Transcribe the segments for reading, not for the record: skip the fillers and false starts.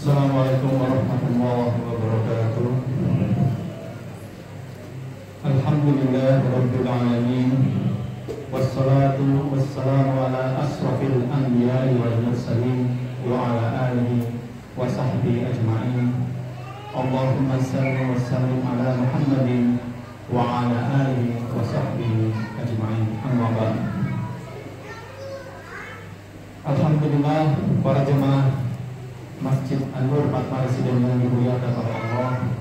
Assalamualaikum warahmatullahi wabarakatuh. Alhamdulillah rabbil alamin. Wassalatu wassalamu ala asrafil anbiya'i wal mursalin wa ala alihi wa sahbihi ajma'in. Allahumma salli wa sallim ala Muhammadin wa ala alihi wa sahbihi ajma'in. Amma ba'd. Alhamdulillah, para jemaah Masjid An-Nur Fatma Residen yang dimuliakan oleh Allah,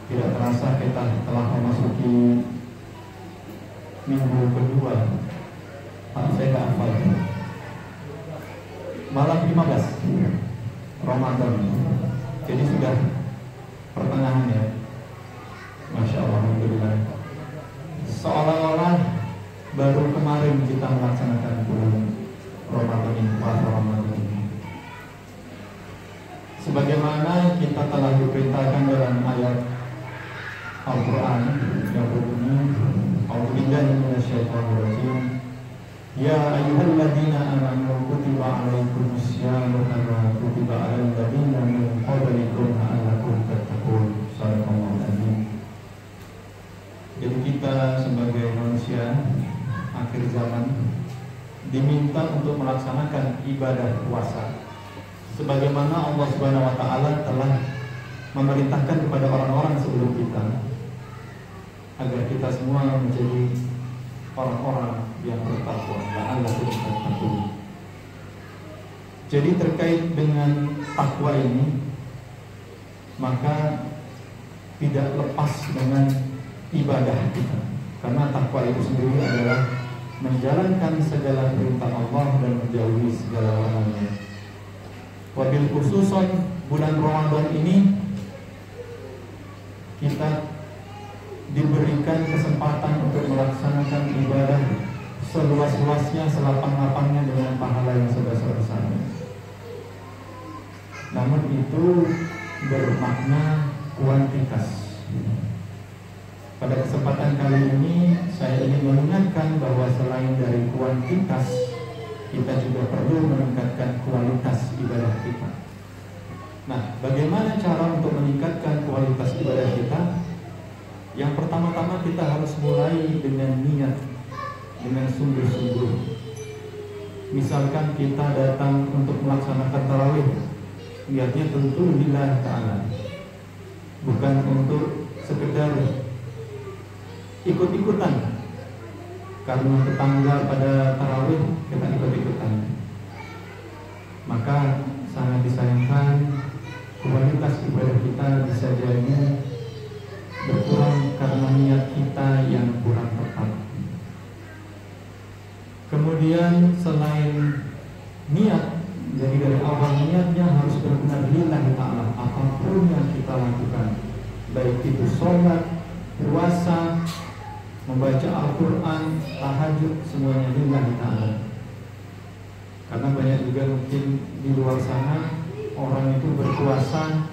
tidak terasa kita telah memasuki minggu kedua. Saya tak hafal. Malam 15 Ramadan. Jadi sudah pertengahan ya. Masya Allah, alhamdulillah. Seolah-olah baru kemarin kita melaksanakan bulan Ramadan ini, puasa Ramadan ini. Sebagaimana kita telah diperintahkan dalam ayat Al-Quran yang berbunyi, A'udzubillahi minasyaitonir rajim. Ya ayyuhalladzina amanu kutiba 'alaikumusyamu kama kutiba 'alal ladzina min qablikum la'allakum tattaqun. Shadaqallahu adzim. Jadi kita sebagai manusia akhir zaman diminta untuk melaksanakan ibadah puasa sebagaimana Allah Subhanahu wa taala telah memerintahkan kepada orang-orang sebelum kita, agar kita semua menjadi orang-orang yang bertakwa. La'allakum tattaqun. Jadi terkait dengan takwa ini, maka tidak lepas dengan ibadah kita, karena takwa itu sendiri adalah menjalankan segala perintah Allah dan menjauhi segala larangannya. Wabil khususon bulan Ramadan ini kita diberikan kesempatan untuk melaksanakan ibadah seluas-luasnya, selapang-lapangnya dengan pahala yang sebesar-besarnya. Namun itu bermakna kuantitas. Pada kesempatan kali ini saya ingin mengingatkan bahwa selain dari kuantitas, kita juga perlu meningkatkan kualitas ibadah kita. Nah, bagaimana cara untuk meningkatkan kualitas ibadah kita? Yang pertama-tama kita harus mulai dengan niat, dengan sungguh-sungguh. Misalkan kita datang untuk melaksanakan tarawih, niatnya tentu lillah ta'ala, bukan untuk sekedar ikut-ikutan. Karena tetangga pada tarawih kita ikut-ikutan, maka sangat disayangkan kualitas ibadah kita bisa jadi berkurang karena niat kita yang kurang tepat. Kemudian selain niat, jadi dari awal niatnya harus benar-benar lillahi ta'ala. Apapun yang kita lakukan, baik itu sholat, puasa, membaca Al-Quran, tahajud, semuanya lillahi ta'ala. Karena banyak juga mungkin di luar sana orang itu berpuasa,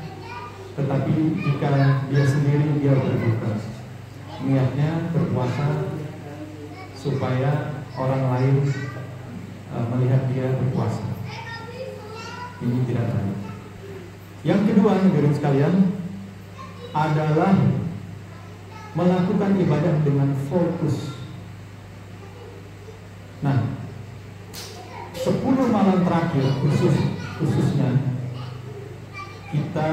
tetapi jika dia sendiri dia berbuka. Niatnya berpuasa supaya orang lain melihat dia berpuasa. Ini tidak baik. Yang kedua, hadirin sekalian, adalah melakukan ibadah dengan fokus. Nah, 10 malam terakhir khususnya kita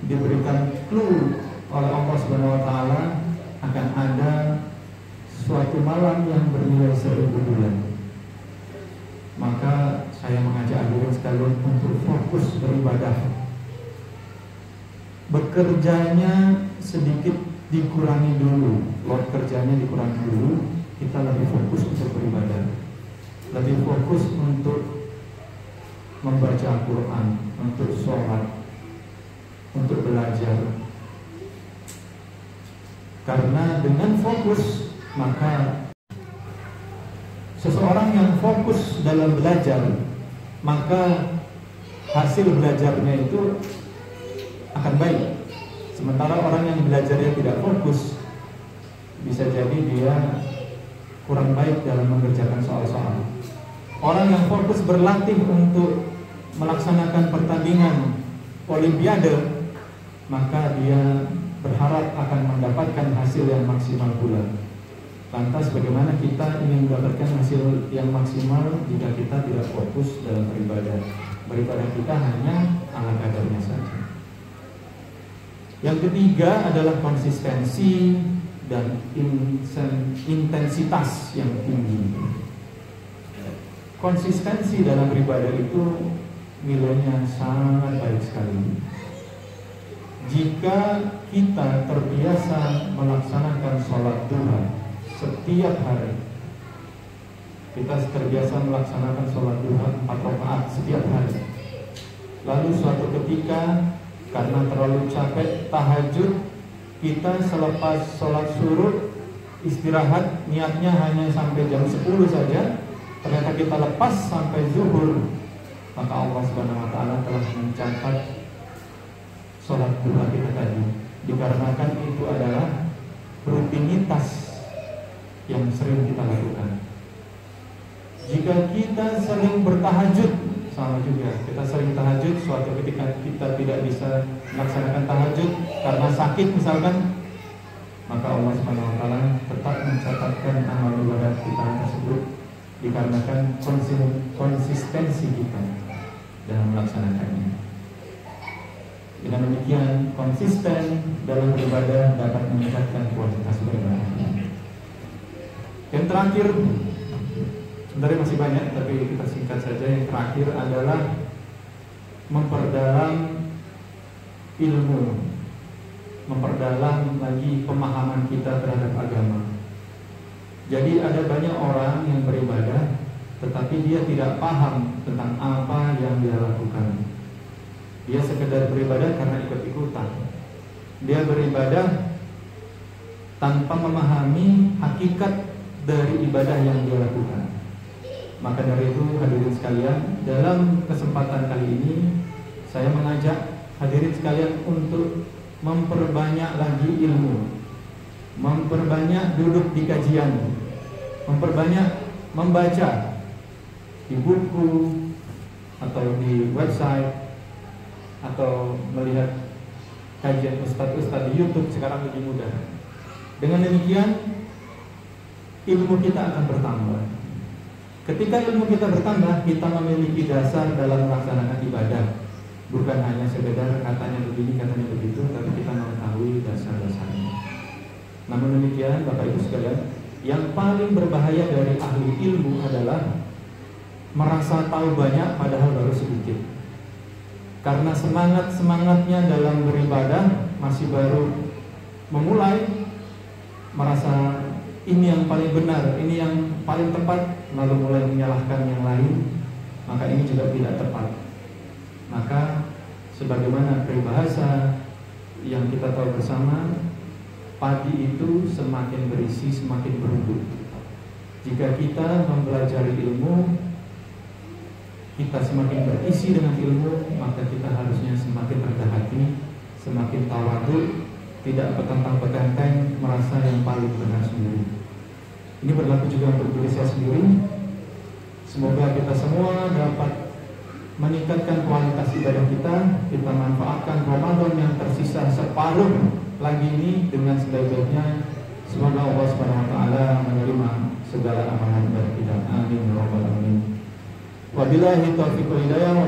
diberikan clue oleh Allah Subhanahu wa taala akan ada suatu malam yang bernilai 1000 bulan. Maka saya mengajak hadirin sekalian untuk fokus beribadah. Bekerjanya sedikit dikurangi dulu, load kerjanya dikurangi dulu, kita lebih fokus untuk beribadah, lebih fokus untuk membaca Al-Quran, untuk sholat, untuk belajar. Karena dengan fokus, maka seseorang yang fokus dalam belajar, maka hasil belajarnya itu akan baik. Sementara orang yang belajarnya tidak fokus, bisa jadi dia kurang baik dalam mengerjakan soal-soal. Orang yang fokus berlatih untuk melaksanakan pertandingan olimpiade, maka dia berharap akan mendapatkan hasil yang maksimal pula. Lantas bagaimana kita ingin mendapatkan hasil yang maksimal jika kita tidak fokus dalam beribadah? Beribadah kita hanya ala kadarnya saja. Yang ketiga adalah konsistensi dan intensitas yang tinggi. Konsistensi dalam beribadah itu nilainya sangat baik sekali. Jika kita terbiasa melaksanakan sholat duha setiap hari, kita terbiasa melaksanakan sholat duha 4 rakaat setiap hari. Lalu suatu ketika karena terlalu capek tahajud, kita selepas sholat suruh istirahat, niatnya hanya sampai jam 10 saja, ternyata kita lepas sampai zuhur, maka Allah Subhanahu wa Ta'ala telah mencatat sholat duha kita tadi, dikarenakan itu adalah rutinitas yang sering kita lakukan. Jika kita sering bertahajud, sama juga, kita sering tahajud, suatu ketika kita tidak bisa melaksanakan tahajud karena sakit misalkan, maka Allah Subhanahu wa Ta'ala tetap mencatatkan amal ibadah kita tersebut, dikarenakan konsistensi kita dalam melaksanakannya. Dengan demikian, konsisten dalam beribadah dapat meningkatkan kualitas beribadah. Yang terakhir, sebenarnya masih banyak tapi kita singkat saja. Yang terakhir adalah memperdalam ilmu, memperdalam lagi pemahaman kita terhadap agama. Jadi ada banyak orang yang beribadah tetapi dia tidak paham tentang apa yang dia lakukan. Dia sekedar beribadah karena ikut-ikutan. Dia beribadah tanpa memahami hakikat dari ibadah yang dia lakukan. Maka dari itu hadirin sekalian, dalam kesempatan kali ini saya mengajak hadirin sekalian untuk memperbanyak lagi ilmu, memperbanyak duduk di kajian, memperbanyak membaca di buku atau di website atau melihat kajian ustadz-ustadz di YouTube. Sekarang lebih mudah. Dengan demikian ilmu kita akan bertambah. Ketika ilmu kita bertambah, kita memiliki dasar dalam melaksanakan ibadah. Bukan hanya sekedar katanya begini, katanya begitu, tapi kita mengetahui dasar-dasarnya. Namun demikian, Bapak Ibu sekalian, yang paling berbahaya dari ahli ilmu adalah merasa tahu banyak padahal baru sedikit. Karena semangatnya dalam beribadah masih baru memulai, merasa ini yang paling benar, ini yang paling tepat, lalu mulai menyalahkan yang lain, maka ini juga tidak tepat. Maka sebagaimana peribahasa yang kita tahu bersama, padi itu semakin berisi semakin berumbut. Jika kita mempelajari ilmu, kita semakin berisi dengan ilmu, maka kita harusnya semakin rendah hati, semakin tawadhu, tidak petentang-petenteng merasa yang paling benar sendiri. Ini berlaku juga untuk diri saya sendiri. Semoga kita semua dapat meningkatkan kualitas ibadah kita. Kita manfaatkan Ramadan yang tersisa separuh lagi ini dengan sebaik-baiknya. Semoga Allah Subhanahu wa Ta'ala menerima segala amalan ibadah kita. Amin ya rabbal alamin. Wabillahi taufiq wal hidayah.